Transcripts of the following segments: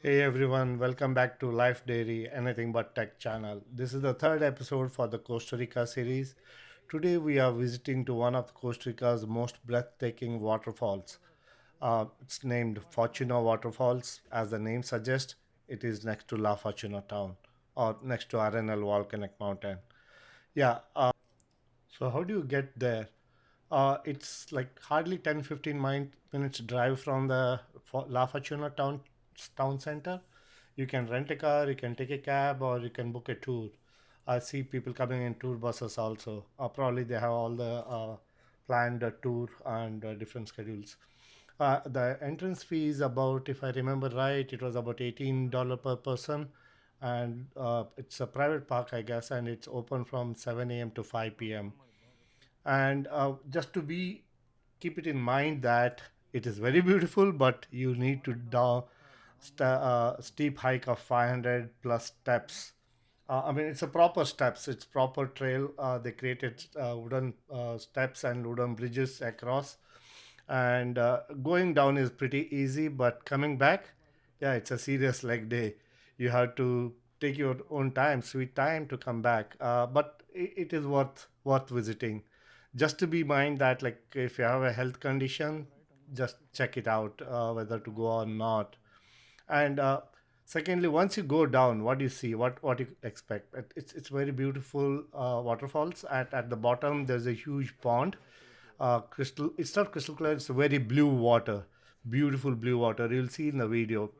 Hey everyone, welcome back to Life Dairy Anything But Tech channel. This is the third episode for the Costa Rica series. Today we are visiting to one of Costa Rica's most breathtaking waterfalls. It's named Fortuna Waterfalls. As the name suggests, it is next to La Fortuna town or next to Arenal Volcanic Mountain. Yeah, so how do you get there? It's like hardly 10-15 minutes drive from the La Fortuna town center. You can rent a car, you can take a cab, or you can book a tour. I see people coming in tour buses also. Probably they have all the planned tour and different schedules. The entrance fee is about, if I remember right, it was about $18 per person, and it's a private park, I guess, and it's open from 7 a.m. to 5 p.m. And just to be keep it in mind that it is very beautiful, but you need to down steep hike of 500 plus steps. I mean, it's a proper steps. It's proper trail. They created wooden steps and wooden bridges across, and going down is pretty easy. But coming back, yeah, it's a serious leg day. You have to take your own time, sweet time to come back. But it is worth visiting. Just to be mind that like if you have a health condition, just check it out whether to go or not. And secondly, once you go down, what do you see? What you expect? It's very beautiful waterfalls. At the bottom, there's a huge pond. Crystal. It's not crystal clear. It's very blue water, beautiful blue water. You'll see in the video,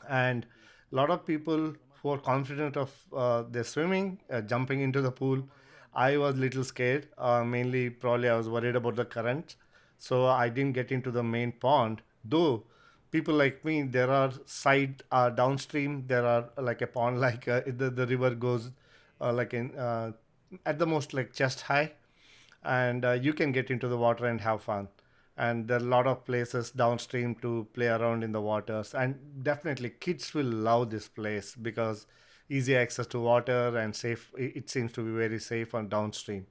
and a lot of people who are confident of their swimming, jumping into the pool. I was little scared. Mainly, probably I was worried about the current, so I didn't get into the main pond. Though people like me, there are side downstream. There are like a pond, like the river goes like in at the most like chest high, and you can get into the water and have fun. And there are a lot of places downstream to play around in the waters, and definitely kids will love this place because easy access to water and safe. It seems to be very safe on downstream.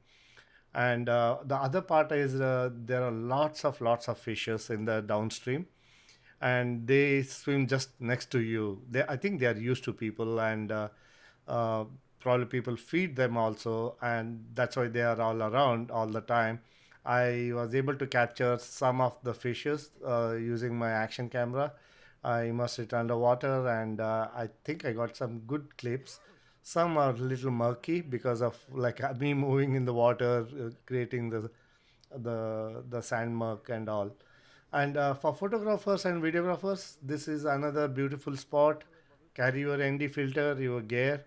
And the other part is there are lots of fishes in the downstream, and they swim just next to you. I think they are used to people, and uh, probably people feed them also, and that's why they are all around all the time. I was able to capture some of the fishes using my action camera. I immersed it underwater, and I think I got some good clips. Some are a little murky because of like me moving in the water, creating the sand murk and all. And for photographers and videographers, this is another beautiful spot. Carry your ND filter, your gear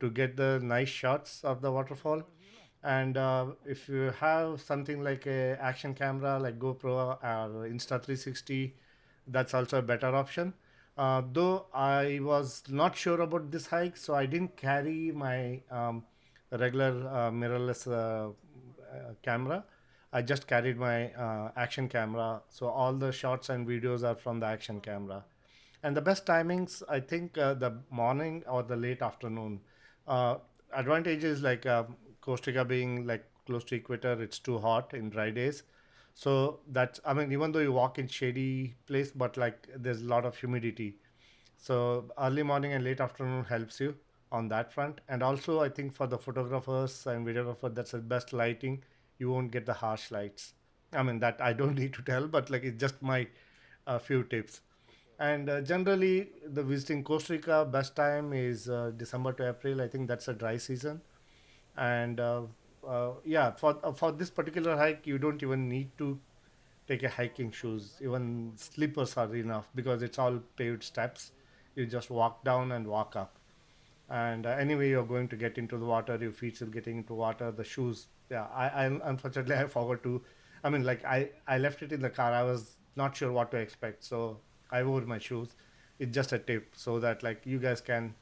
to get the nice shots of the waterfall. And if you have something like a action camera like GoPro or Insta 360, that's also a better option. Though I was not sure about this hike, so I didn't carry my regular mirrorless camera. I just carried my action camera, so all the shots and videos are from the action camera. And the best timings, I think, the morning or the late afternoon. Uh, Advantage is like Costa Rica being like close to equator, it's too hot in dry days. So that's, I mean, even though you walk in shady place, but like there's a lot of humidity. So early morning and late afternoon helps you on that front. And also, I think for the photographers and videographers, that's the best lighting. You won't get the harsh lights. I mean, that I don't need to tell, but like it's just my few tips. And generally, the visiting Costa Rica best time is December to April. I think that's a dry season. And yeah, for this particular hike, you don't even need to take a hiking shoes. Even slippers are enough because it's all paved steps. You just walk down and walk up. And anyway, you're going to get into the water. Your feet will getting into water. The shoes, yeah. I unfortunately I forgot to. I mean, like I left it in the car. I was not sure what to expect, so I wore my shoes. It's just a tip so that like you guys can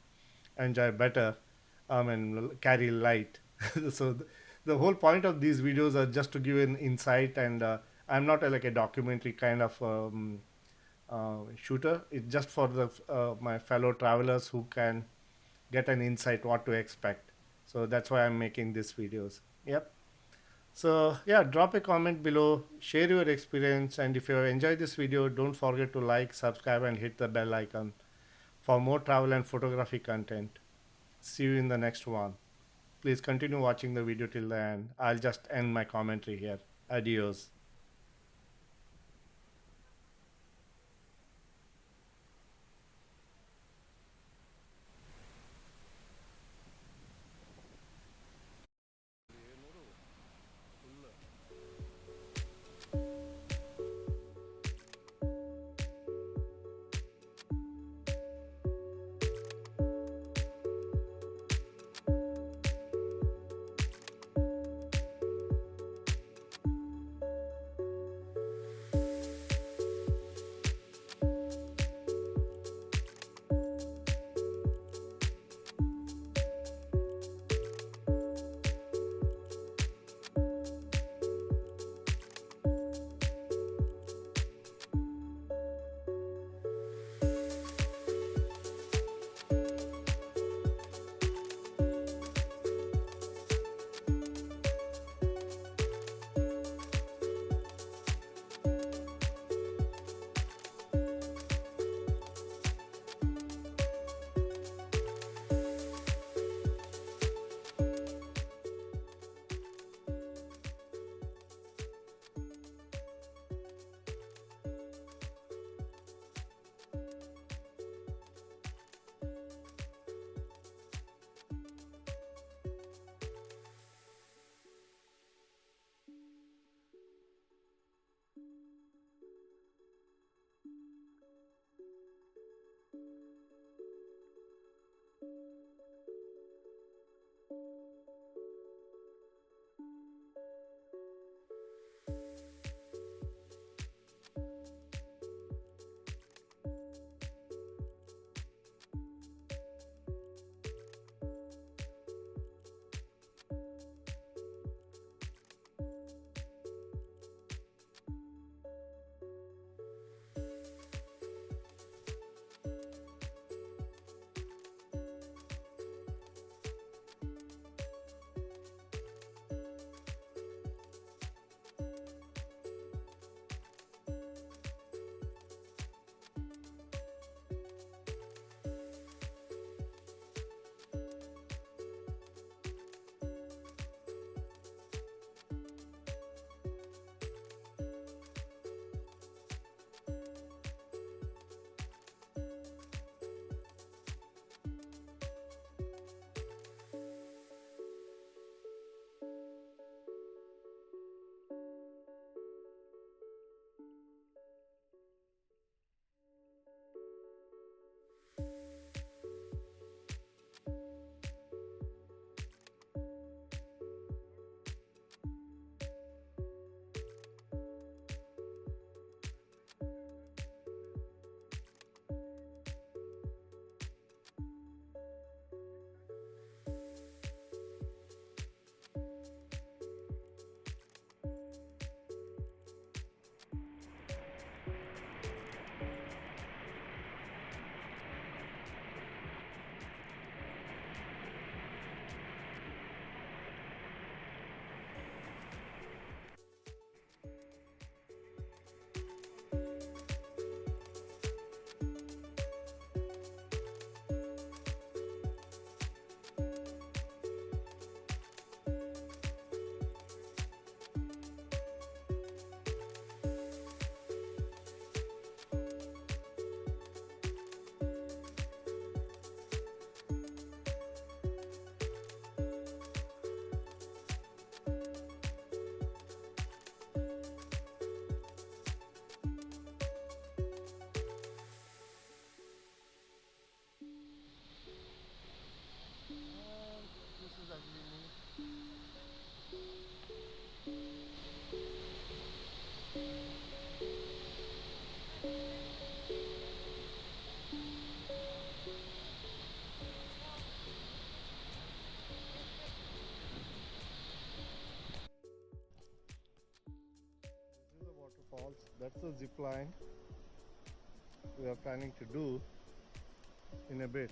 enjoy better. I mean, carry light. So the whole point of these videos are just to give an insight, and I'm not like a documentary kind of shooter. It's just for the my fellow travelers who can get an insight what to expect. So that's why I'm making these videos. Yep. So yeah, drop a comment below, share your experience, and if you enjoyed this video, don't forget to like, subscribe, and hit the bell icon for more travel and photography content. See you in the next one. Please continue watching the video till the end. I'll just end my commentary here. Adios. This is the waterfalls. That's the zip line we are planning to do in a bit.